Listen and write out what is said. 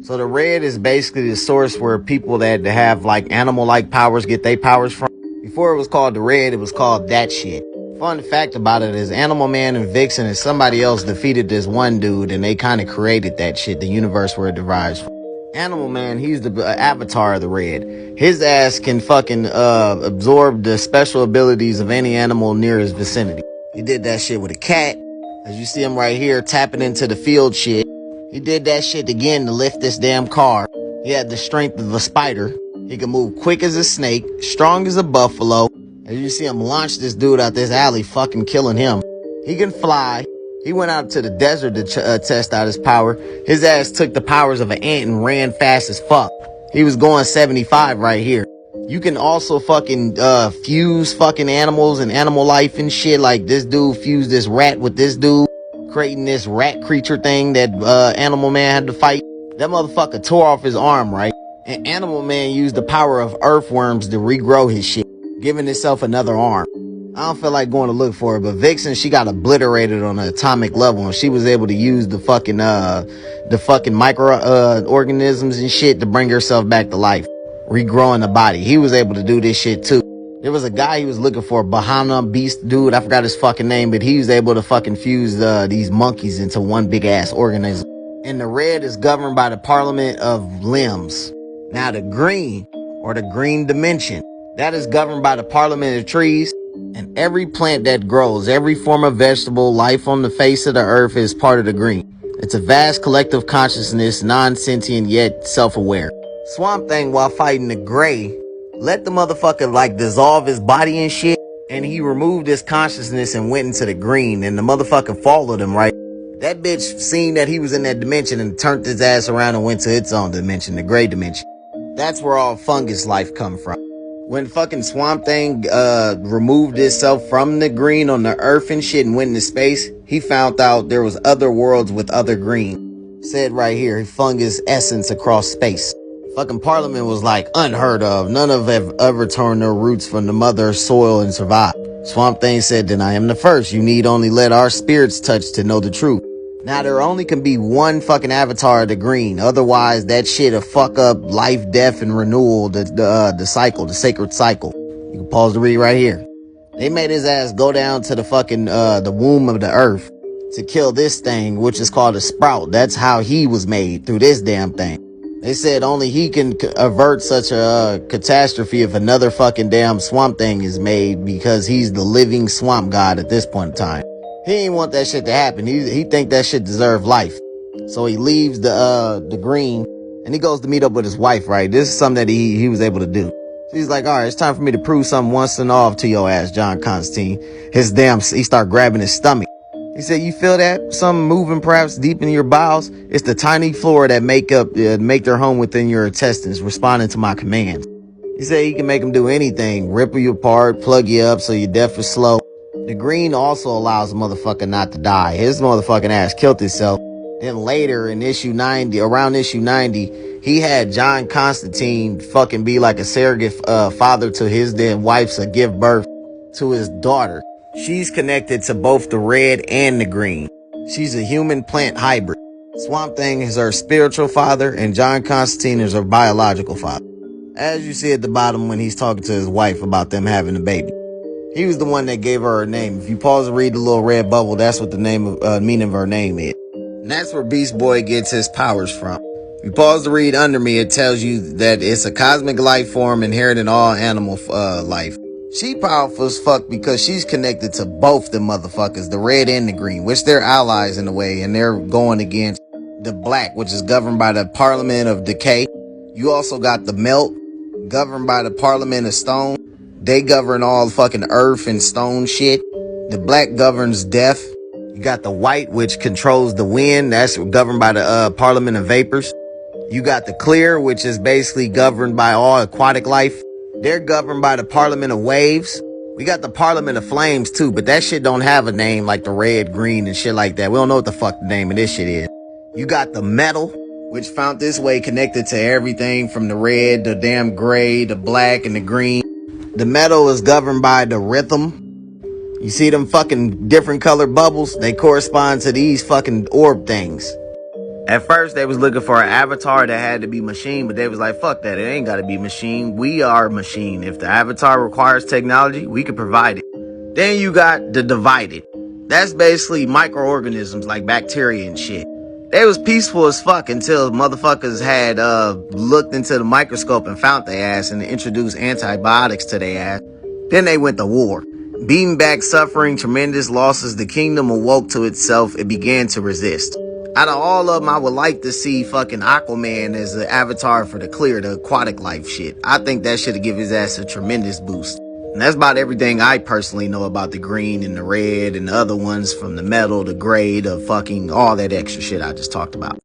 So the red is basically the source where people that have like animal-like powers get their powers from. Before it was called the red, it was called that shit. Fun fact about it is Animal Man and Vixen and somebody else defeated this one dude and they kind of created that shit, the universe where it derives from. Animal Man, he's the avatar of the red. His ass can fucking absorb the special abilities of any animal near his vicinity. He did that shit with a cat. As you see him right here tapping into the field shit. He did that shit again to lift this damn car. He had the strength of a spider. He can move quick as a snake, strong as a buffalo. As you see him launch this dude out this alley, fucking killing him. He can fly. He went out to the desert to test out his power. His ass took the powers of an ant and ran fast as fuck. He was going 75 right here. You can also fucking fuse fucking animals and animal life and shit. Like this dude fused this rat with this dude, creating this rat creature thing that Animal Man had to fight. That motherfucker tore off his arm, right? And Animal Man used the power of earthworms to regrow his shit, giving itself another arm. I don't feel like going to look for her, but Vixen, she got obliterated on an atomic level, and she was able to use the fucking micro organisms and shit to bring herself back to life, regrowing the body. He was able to do this shit too. There was a guy he was looking for, Bahana Beast dude, I forgot his fucking name, but he was able to fucking fuse these monkeys into one big ass organism. And the red is governed by the Parliament of Limbs. Now the green, or the green dimension, that is governed by the Parliament of Trees. And every plant that grows, every form of vegetable, life on the face of the earth is part of the green. It's a vast collective consciousness, non-sentient yet self-aware. Swamp Thing, while fighting the gray, let the motherfucker like dissolve his body and shit, and he removed his consciousness and went into the green, and the motherfucker followed him, right? That bitch seen that he was in that dimension and turned his ass around and went to its own dimension, the gray dimension. That's where all fungus life come from. When fucking Swamp Thing removed itself from the green on the earth and shit and went into space, he found out there was other worlds with other green. Said right here, he flung his essence across space. Fucking Parliament was like unheard of. None of them have ever torn their roots from the mother soil and survived. Swamp Thing said, then I am the first. You need only let our spirits touch to know the truth. Now there only can be one fucking avatar of the green. Otherwise that shit'll fuck up life, death, and renewal, the cycle, the sacred cycle. You can pause the read right here. They made his ass go down to the fucking, the womb of the earth to kill this thing, which is called a sprout. That's how he was made, through this damn thing. They said only he can avert such a catastrophe if another fucking damn Swamp Thing is made, because he's the living swamp god at this point in time. He ain't want that shit to happen. He think that shit deserve life. So he leaves the green and he goes to meet up with his wife, right? This is something that he was able to do. So he's like, all right, it's time for me to prove something once and all to your ass, John Constantine. He start grabbing his stomach. He said, you feel that? Something moving perhaps deep in your bowels? It's the tiny flora that make their home within your intestines, responding to my commands. He said he can make them do anything, rip you apart, plug you up so your death is slow. The green also allows a motherfucker not to die. His motherfucking ass killed himself. Then later in around issue 90, he had John Constantine fucking be like a surrogate father to his dead wife to give birth to his daughter. She's connected to both the red and the green. She's a human plant hybrid. Swamp Thing is her spiritual father and John Constantine is her biological father. As you see at the bottom when he's talking to his wife about them having a baby. He was the one that gave her her name. If you pause and read the little red bubble, that's what the meaning of her name is. And that's where Beast Boy gets his powers from. If you pause to read under me, it tells you that it's a cosmic life form inherent in all animal life. She powerful as fuck because she's connected to both the motherfuckers, the red and the green, which they're allies in a way, and they're going against the black, which is governed by the Parliament of Decay. You also got the Melt, governed by the Parliament of Stone. They govern all fucking earth and stone shit. The black governs death. You got the white, which controls the wind. That's governed by the Parliament of Vapors. You got the clear, which is basically governed by all aquatic life. They're governed by the Parliament of Waves. We got the Parliament of Flames too, but that shit don't have a name like the red, green, and shit like that. We don't know what the fuck the name of this shit is. You got the metal, which found this way connected to everything from the red, the damn gray, the black, and the green. The metal is governed by the rhythm. You see them fucking different colored bubbles? They correspond to these fucking orb things. At first, they was looking for an avatar that had to be machine, but they was like, fuck that, it ain't gotta be machine. We are machine. If the avatar requires technology, we can provide it. Then you got the divided. That's basically microorganisms like bacteria and shit. They was peaceful as fuck until motherfuckers had looked into the microscope and found their ass and introduced antibiotics to their ass. Then they went to war. Beaten back, suffering tremendous losses, the kingdom awoke to itself. It began to resist. Out of all of them, I would like to see fucking Aquaman as the avatar for the clear, the aquatic life shit. I think that should give his ass a tremendous boost. And that's about everything I personally know about the green and the red and the other ones, from the metal, the gray, the fucking all that extra shit I just talked about.